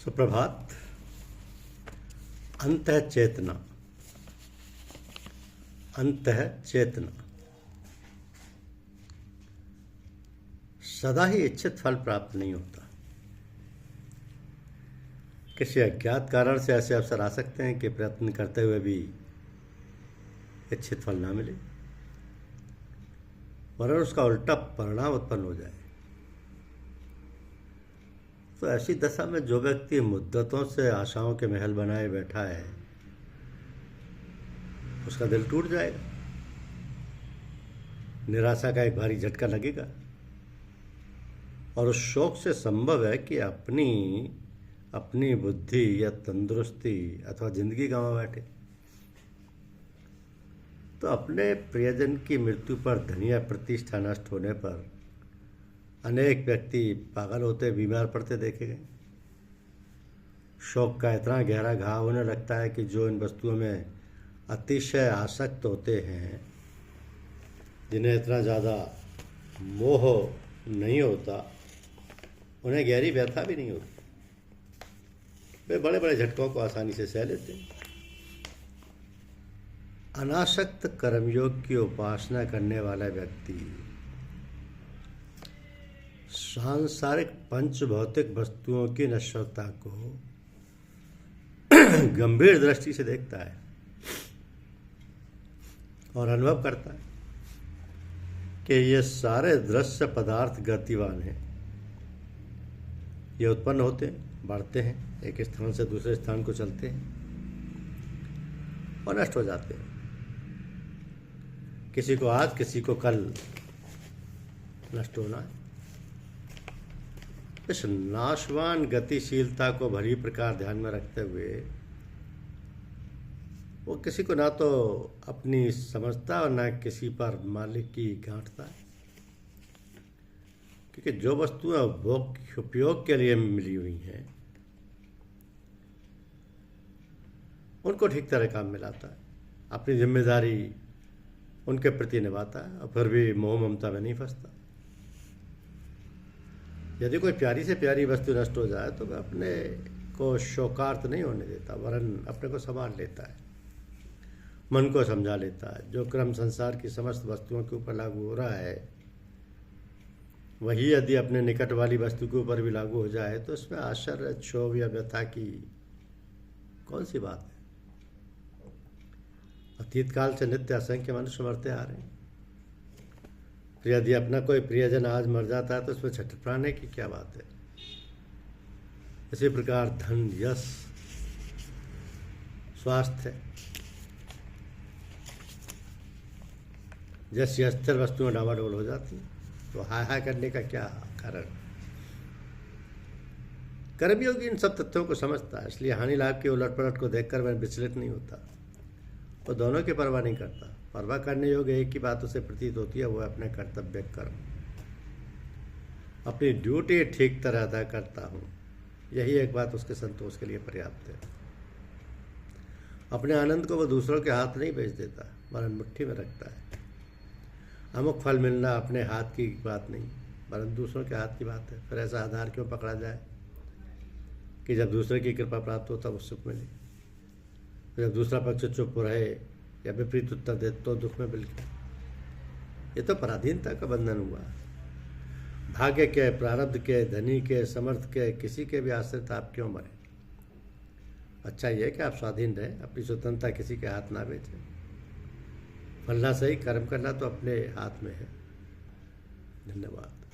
सुप्रभात। अंतः चेतना, अंतः चेतना। सदा ही इच्छित फल प्राप्त नहीं होता। किसी अज्ञात कारण से ऐसे अवसर आ सकते हैं कि प्रयत्न करते हुए भी इच्छित फल ना मिले, वरन उसका उल्टा परिणाम उत्पन्न हो जाए। तो ऐसी दशा में जो व्यक्ति मुद्दतों से आशाओं के महल बनाए बैठा है, उसका दिल टूट जाएगा। निराशा का एक भारी झटका लगेगा और उस शोक से संभव है कि अपनी बुद्धि या तंदुरुस्ती अथवा जिंदगी गंवा बैठे। तो अपने प्रियजन की मृत्यु पर धन या प्रतिष्ठा नष्ट होने पर अनेक व्यक्ति पागल होते, बीमार पड़ते देखे गए। शोक का इतना गहरा घाव होने लगता है कि जो इन वस्तुओं में अतिशय आसक्त होते हैं, जिन्हें इतना ज़्यादा मोह नहीं होता, उन्हें गहरी व्यथा भी नहीं होती। वे बड़े बड़े झटकों को आसानी से सह लेते हैं। अनासक्त कर्मयोग की उपासना करने वाला व्यक्ति सांसारिक पंच भौतिक वस्तुओं की नश्वरता को गंभीर दृष्टि से देखता है और अनुभव करता है कि ये सारे दृश्य पदार्थ गतिवान हैं। ये उत्पन्न होते हैं, बढ़ते हैं, एक स्थान से दूसरे स्थान को चलते हैं और नष्ट हो जाते हैं। किसी को आज, किसी को कल नष्ट होना है। इस नाशवान गतिशीलता को भली प्रकार ध्यान में रखते हुए वो किसी को ना तो अपनी समझता और ना किसी पर मालिक की गांठता है, क्योंकि जो वस्तुएं उपयोग के लिए मिली हुई हैं उनको ठीक तरह काम में लाता है, अपनी जिम्मेदारी उनके प्रति निभाता है और फिर भी मोह ममता में नहीं फंसता। यदि कोई प्यारी से प्यारी वस्तु नष्ट हो जाए तो वह अपने को शोकार्त नहीं होने देता, वरन अपने को संभाल लेता है, मन को समझा लेता है। जो क्रम संसार की समस्त वस्तुओं के ऊपर लागू हो रहा है, वही यदि अपने निकट वाली वस्तु के ऊपर भी लागू हो जाए तो इसमें आश्चर्य, क्षोभ या व्यथा की कौन सी बात है। अतीत काल से नित्य असंख्य मनुष्य मरते आ रहे हैं। तो यदि अपना कोई प्रियजन आज मर जाता है तो उसमें छटपटाने की क्या बात है। इसी प्रकार धन, यश, स्वास्थ्य जैसी अस्थिर वस्तुएं डावाडोल हो जाती हैं, तो हाय हाय करने का क्या कारण। कर्मयोगी इन सब तथ्यों को समझता है, इसलिए हानि लाभ की उलट पलट को देखकर वह विचलित नहीं होता। वो दोनों की परवाह नहीं करता। परवाह करने योग्य एक ही बात उसे प्रतीत होती है, वो अपने कर्तव्य कर्म, अपनी ड्यूटी ठीक तरह अदा करता हूँ, यही एक बात उसके संतोष के लिए पर्याप्त है। अपने आनंद को वो दूसरों के हाथ नहीं भेज देता, वरन मुट्ठी में रखता है। अमुक फल मिलना अपने हाथ की बात नहीं, वरन दूसरों के हाथ की बात है। फिर ऐसा आधार क्यों पकड़ा जाए कि जब दूसरे की कृपा प्राप्त हो तब उस सुख मिले, जब दूसरा पक्ष चुप रहे या विपरीत उत्तर दे तो दुख में बिल्कुल। ये तो पराधीनता का बंधन हुआ। भाग्य के, प्रारब्ध के, धनी के, समर्थ के, किसी के भी आश्रित आप क्यों मरे। अच्छा ये कि आप स्वाधीन रहें, अपनी स्वतंत्रता किसी के हाथ ना बेचें। फलना सही, कर्म करना तो अपने हाथ में है। धन्यवाद।